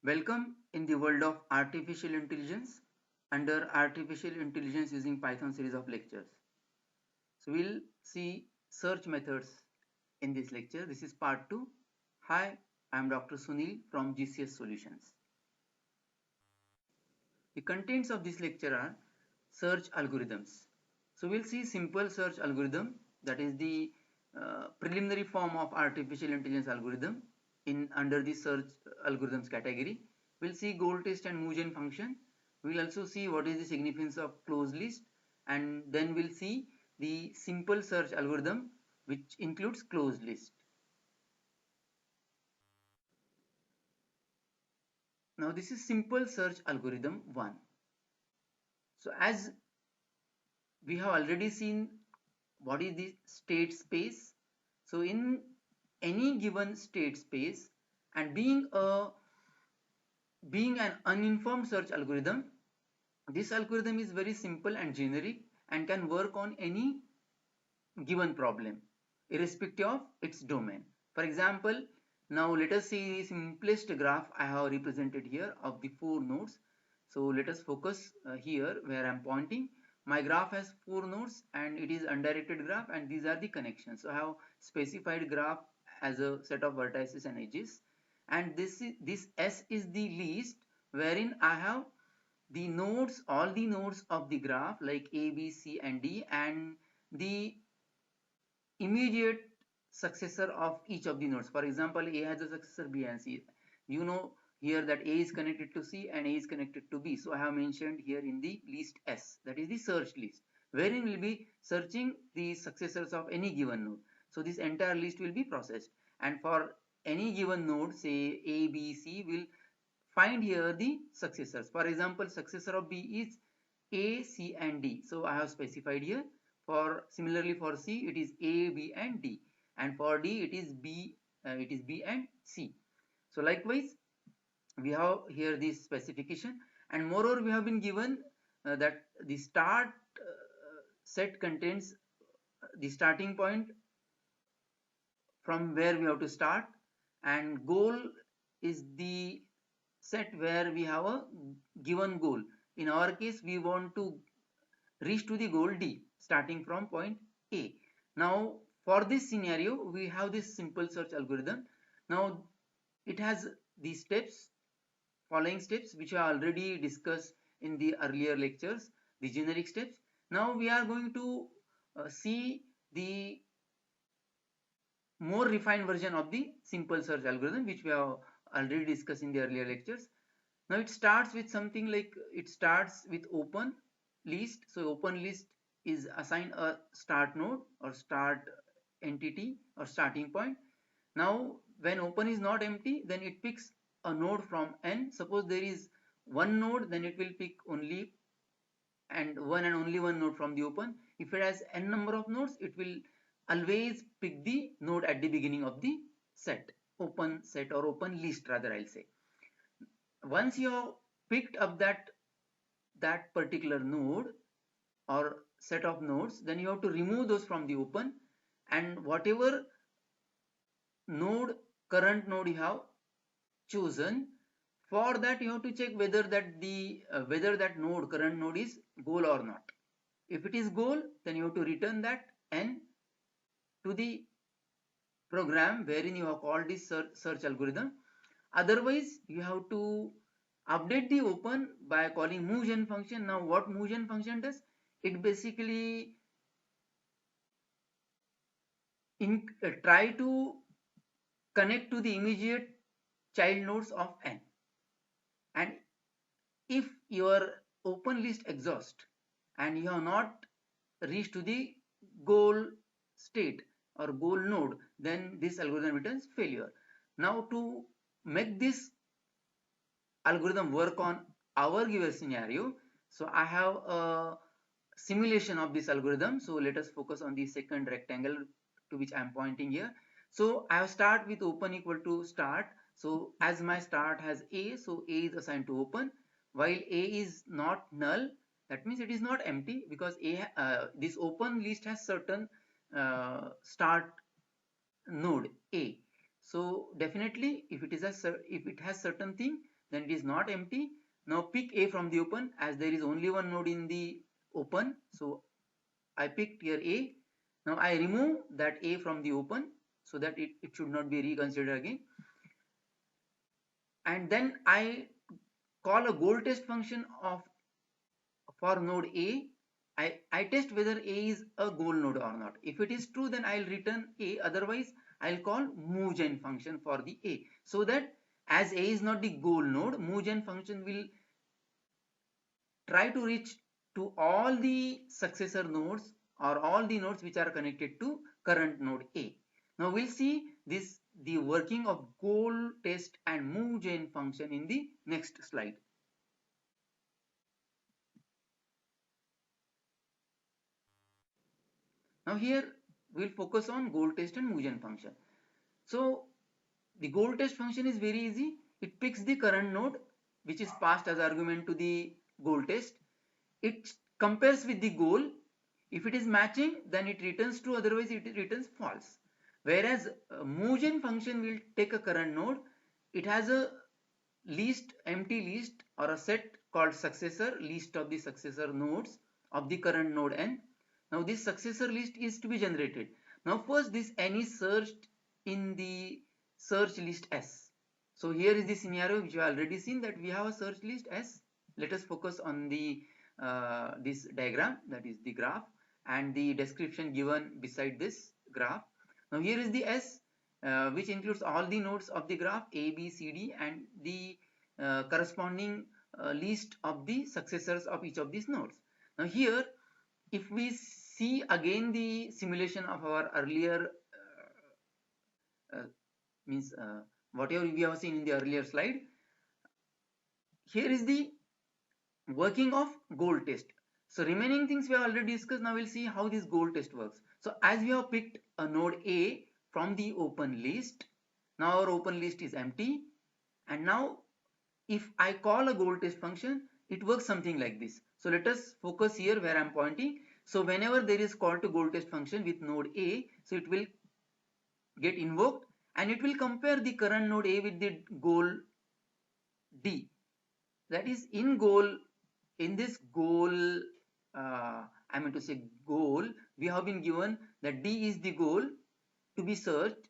Welcome in the world of artificial intelligence under artificial intelligence using Python series of lectures. So we'll see search methods in this lecture. This is part 2. Hi, I am Dr. Sunil from GCS Solutions. The contents of this lecture are search algorithms. So we'll see simple search algorithm, that is the preliminary form of artificial intelligence algorithm in under the search algorithms category. We'll see goal test and move gen function. We'll also see what is the significance of closed list, and then we'll see the simple search algorithm which includes closed list. Now this is simple search algorithm 1. So as we have already seen what is the state space. So in any given state space, and being an uninformed search algorithm, this algorithm is very simple and generic and can work on any given problem irrespective of its domain. For example, now let us see the simplest graph I have represented here of the 4 nodes. So let us focus here where I am pointing. My graph has 4 nodes and it is undirected graph, and these are the connections. So I have specified graph as a set of vertices and edges, and this S is the least, wherein I have the nodes, all the nodes of the graph like A, B, C and D, and the immediate successor of each of the nodes. For example, A has a successor B and C. You know here that A is connected to C and A is connected to B. So I have mentioned here in the list S, that is the search list, wherein we'll be searching the successors of any given node. So this entire list will be processed, and for any given node, say A, B, C, will find here the successors. For example, successor of B is A, C and D. So I have specified here. For similarly for C it is A, B and D, and for D it is B and C. So likewise we have here this specification, and moreover we have been given that the start set contains the starting point from where we have to start, and goal is the set where we have a given goal. In our case we want to reach to the goal D starting from point A. Now for this scenario we have this simple search algorithm. Now it has the steps, following steps, which I already discussed in the earlier lectures, the generic steps. Now we are going to see the more refined version of the simple search algorithm, which we have already discussed in the earlier lectures. Now it starts with something like, it starts with open list. So open list is assigned a start node or start entity or starting point. Now when open is not empty, then it picks a node from n. Suppose there is one node, then it will pick only and only one node from the open. If it has n number of nodes, it will always pick the node at the beginning of the set, open set or open list rather, I'll say. Once you have picked up that particular node or set of nodes, then you have to remove those from the open, and whatever current node you have chosen, for that you have to check whether that node, current node, is goal or not. If it is goal, then you have to return that n to the program wherein you have called this search algorithm. Otherwise you have to update the open by calling move gen function. Now what move gen function does, it basically try to connect to the immediate child nodes of n, and if your open list exhausts and you have not reached to the goal state or goal node, then this algorithm returns failure. Now to make this algorithm work on our given scenario, so I have a simulation of this algorithm. So let us focus on the second rectangle to which I am pointing here. So I have start with open equal to start. So as my start has A, so A is assigned to open, while A is not null, that means it is not empty, because this open list has certain start node A. So definitely if it has certain thing, then it is not empty. Now pick A from the open, as there is only one node in the open, so I picked here A. Now I remove that A from the open so that it should not be reconsidered again, and then I call a goal test function of for node A. I test whether A is a goal node or not. If it is true, then I'll return A, otherwise I'll call moveGen function for the A, so that as A is not the goal node, moveGen function will try to reach to all the successor nodes or all the nodes which are connected to current node A. Now we'll see this, the working of goal test and moveGen function, in the next slide. Now here we'll focus on goal test and moveGen function. So the goal test function is very easy. It picks the current node which is passed as argument to the goal test. It compares with the goal. If it is matching, then it returns true, otherwise it returns false. Whereas moveGen function will take a current node. It has a list, empty list, or a set called successor, list of the successor nodes of the current node n. Now this successor list is to be generated. Now first this n is searched in the search list S. So here is the scenario which you have already seen, that we have a search list S. Let us focus on the this diagram, that is the graph, and the description given beside this graph. Now here is the S, which includes all the nodes of the graph A, B, C, D, and the corresponding list of the successors of each of these nodes. Now here, if we see again the simulation of our earlier means whatever we have seen in the earlier slide, here is the working of goal test. So remaining things we have already discussed. Now we'll see how this goal test works. So as we have picked a node A from the open list, now our open list is empty, and now if I call a goal test function, it works something like this. So let us focus here where I am pointing. So whenever there is call to goal test function with node A, so it will get invoked and it will compare the current node A with the goal D. That is, in this goal, I mean to say goal, we have been given that D is the goal to be searched.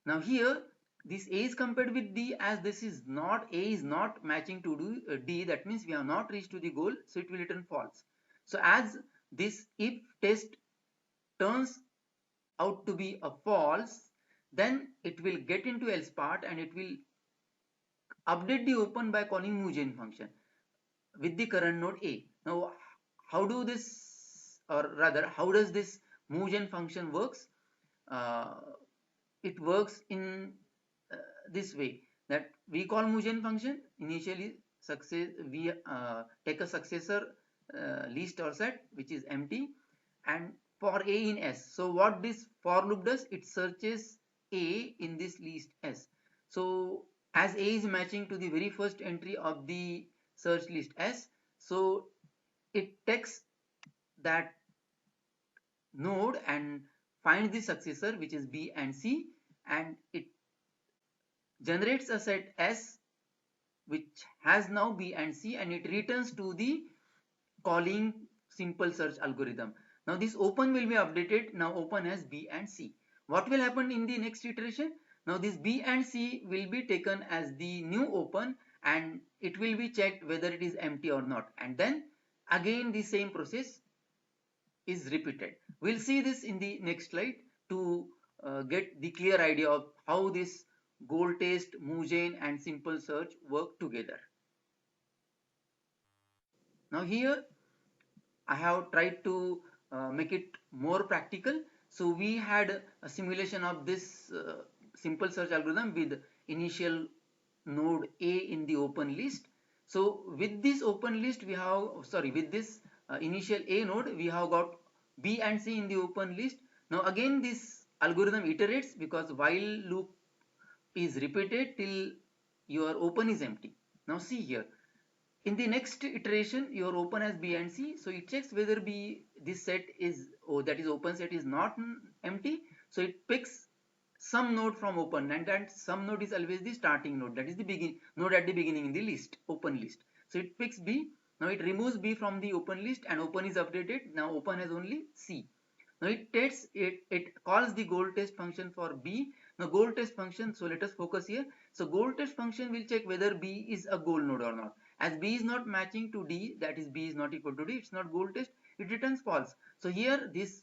Now here this A is compared with D, as this is not, A is not matching to D, that means we have not reached to the goal, so it will return false. So as this if test turns out to be a false, then it will get into else part and it will update the open by calling moveGen function with the current node A. Now how do this, or rather how does this moveGen function works? It works in this way, that we call moveGen function. Initially we take a successor list or set which is empty, and for A in S. So what this for loop does, it searches A in this list S. So as A is matching to the very first entry of the search list S, so it takes that node and finds the successor which is B and C, and it generates a set S which has now B and C, and it returns to the calling simple search algorithm. Now this open will be updated. Now open has B and C. What will happen in the next iteration? Now this B and C will be taken as the new open, and it will be checked whether it is empty or not, and then again the same process is repeated. We'll see this in the next slide to get the clear idea of how this goal test, moveGen, and simple search work together. Now here I have tried to make it more practical. So we had a simulation of this simple search algorithm with initial node A in the open list. So with this open list we have, with this initial A node, we have got B and C in the open list. Now again this algorithm iterates because while loop is repeated till your open is empty. Now see here, in the next iteration your open has B and C, so it checks whether this set is, that is open set is not empty, so it picks some node from open, and that some node is always the starting node, that is the begin node at the beginning in the list, open list. So it picks B. Now it removes B from the open list and open is updated. Now open has only C. Now it calls the goal test function for B. Now goal test function, so let us focus here. So goal test function will check whether B is a goal node or not. As B is not matching to D, that is B is not equal to D, it's not goal test, it returns false. So here this,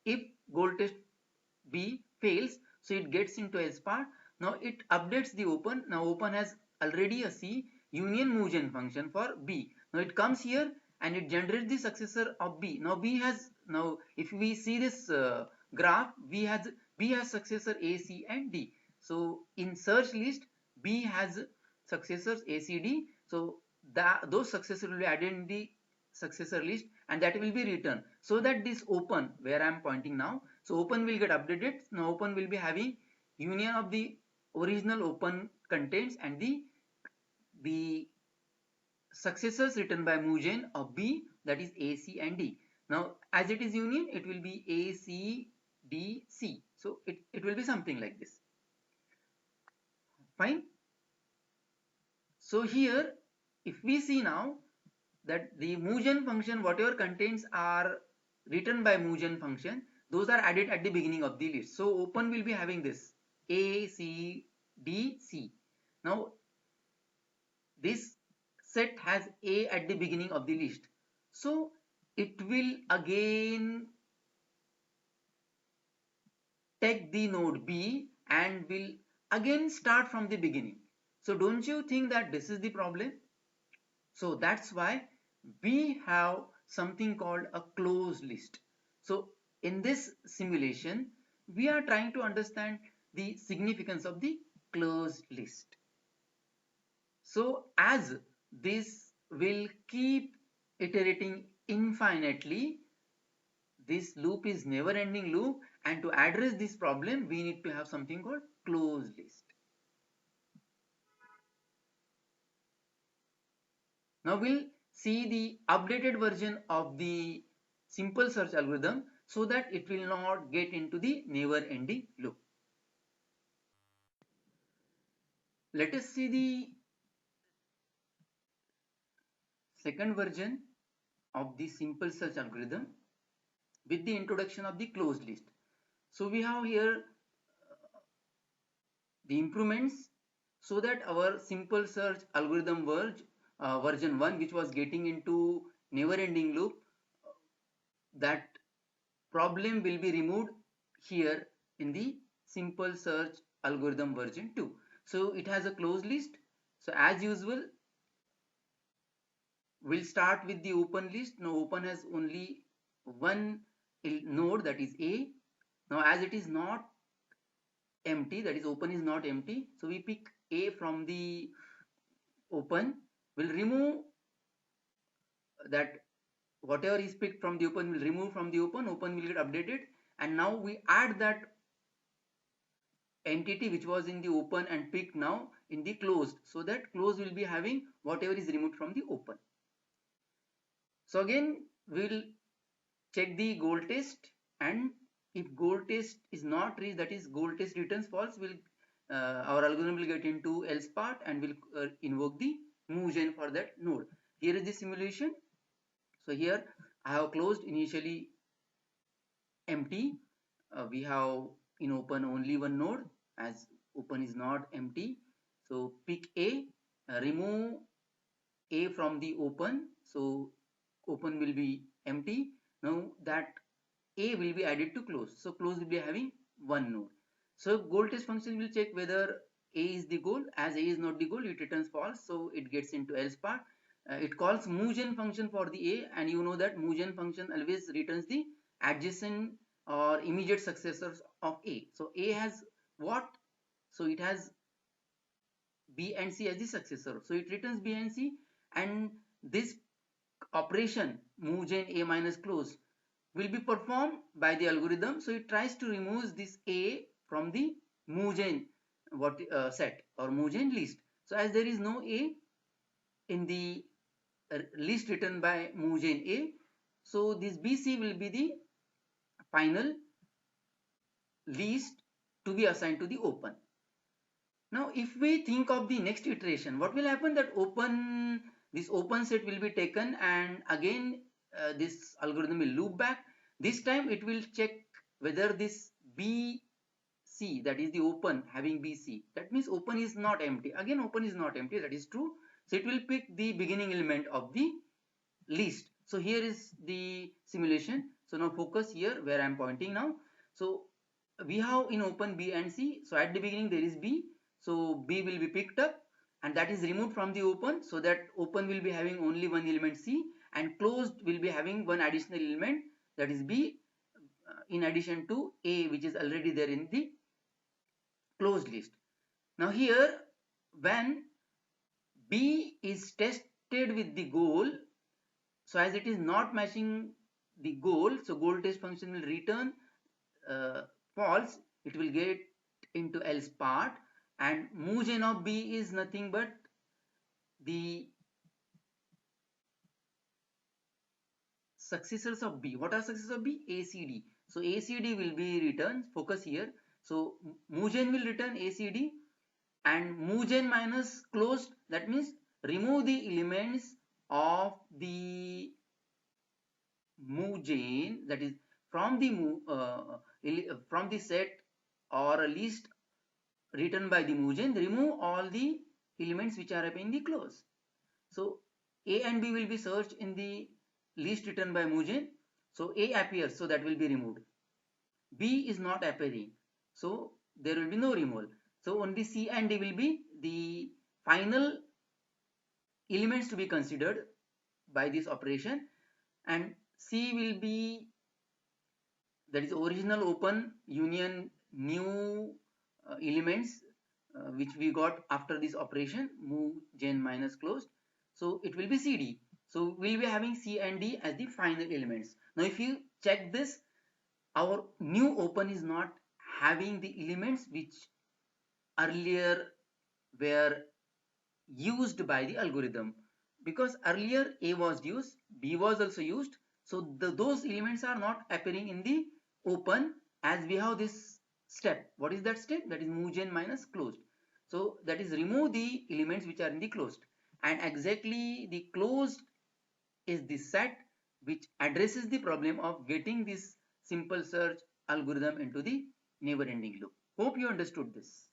if goal test B fails, so it gets into else part. Now it updates the open. Now open has already a C union move gen function for B. Now it comes here and it generates the successor of B. Now B has, now if we see this graph, B has successor A, C and D. So in search list, B has successors A, C, D. So those successors will be added in the successor list and that will be returned, so that this open where I am pointing now, so open will get updated. Now open will be having union of the original open contents and the successors written by Mugen of B, that is A, C and D. Now as it is union, it will be A, C, D, C. So it will be something like this. Fine. So here if we see now that the Mugen function, whatever contents are written by Mugen function, those are added at the beginning of the list. So open will be having this A, C, D, C. Now this set has A at the beginning of the list. So it will again take the node B and will again start from the beginning. So don't you think that this is the problem? So that's why we have something called a closed list. So in this simulation, we are trying to understand the significance of the closed list. So as this will keep iterating infinitely, this loop is never ending loop, and to address this problem, we need to have something called closed list. Now we'll see the updated version of the simple search algorithm so that it will not get into the never ending loop. Let us see the second version of the simple search algorithm with the introduction of the closed list. So we have here the improvements so that our simple search algorithm version 1, which was getting into never ending loop, that problem will be removed here in the simple search algorithm version 2. So it has a closed list. So as usual, we'll start with the open list. Now open has only one node, that is A. Now as it is not empty, that is open is not empty, so we pick A from the open. We'll remove that, whatever is picked from the open will remove from the open will get updated, and now we add that entity which was in the open and picked now in the closed, so that closed will be having whatever is removed from the open. So again we'll check the goal test, and if goal test is not reached, that is goal test returns false, will our algorithm will get into else part and will invoke the Mugen for that node. Here is the simulation. So here I have closed initially empty. We have in open only one node, as open is not empty. So pick A, remove A from the open, so open will be empty. Now that A will be added to close, so close will be having one node. So goal test function will check whether A is the goal. As A is not the goal, it returns false, so it gets into else part. It calls Mugen function for the A, and you know that Mugen function always returns the adjacent or immediate successors of A. So A has what? So it has B and C as the successor. So it returns B and C, and this operation Mugen A minus close will be performed by the algorithm. So it tries to remove this A from the Mugen set or Mugen list. So as there is no A in the list written by Mugen A, so this BC will be the final list to be assigned to the open. Now if we think of the next iteration, what will happen, that this open set will be taken, and again this algorithm will loop back. This time it will check whether this BC, that is the open having BC, that means open is not empty. Again open is not empty, that is true. So it will pick the beginning element of the list. So here is the simulation. So now focus here where I am pointing now. So we have in open B and C. So at the beginning there is B. So B will be picked up and that is removed from the open, so that open will be having only one element C, and closed will be having one additional element, that is B, in addition to A, which is already there in the closed list. Now here when B is tested with the goal, so as it is not matching the goal, so goal test function will return false. It will get into else part, and moveGen of B is nothing but the successors of B. What are successors of B? ACD. So ACD will be returned. Focus here. So moveGen will return ACD, and moveGen minus closed, that means remove the elements of the moveGen, that is from the set or a list written by the moveGen, remove all the elements which are in the close. So A and B will be searched in the list written by moveGen. So A appears, so that will be removed. B is not appearing, so there will be no removal. So only C and D will be the final elements to be considered by this operation, and C will be, that is original open union new elements which we got after this operation move gen minus closed, so it will be CD. So we'll be having C and D as the final elements. Now if you check this, our new open is not having the elements which earlier were used by the algorithm, because earlier A was used, B was also used, so those elements are not appearing in the open as we have this step. What is that step? That is moveGen minus closed. So that is remove the elements which are in the closed, and exactly the closed is the set which addresses the problem of getting this simple search algorithm into the never ending loop. Hope you understood this.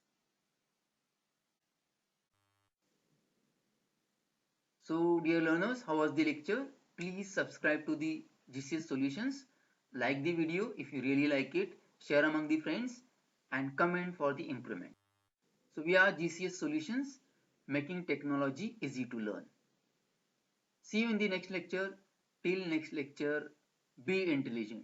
So dear learners, how was the lecture? Please subscribe to the GCS Solutions, like the video if you really like it, share among the friends, and comment for the improvement. So we are GCS Solutions, making technology easy to learn. See you in the next lecture. Till next lecture, be intelligent.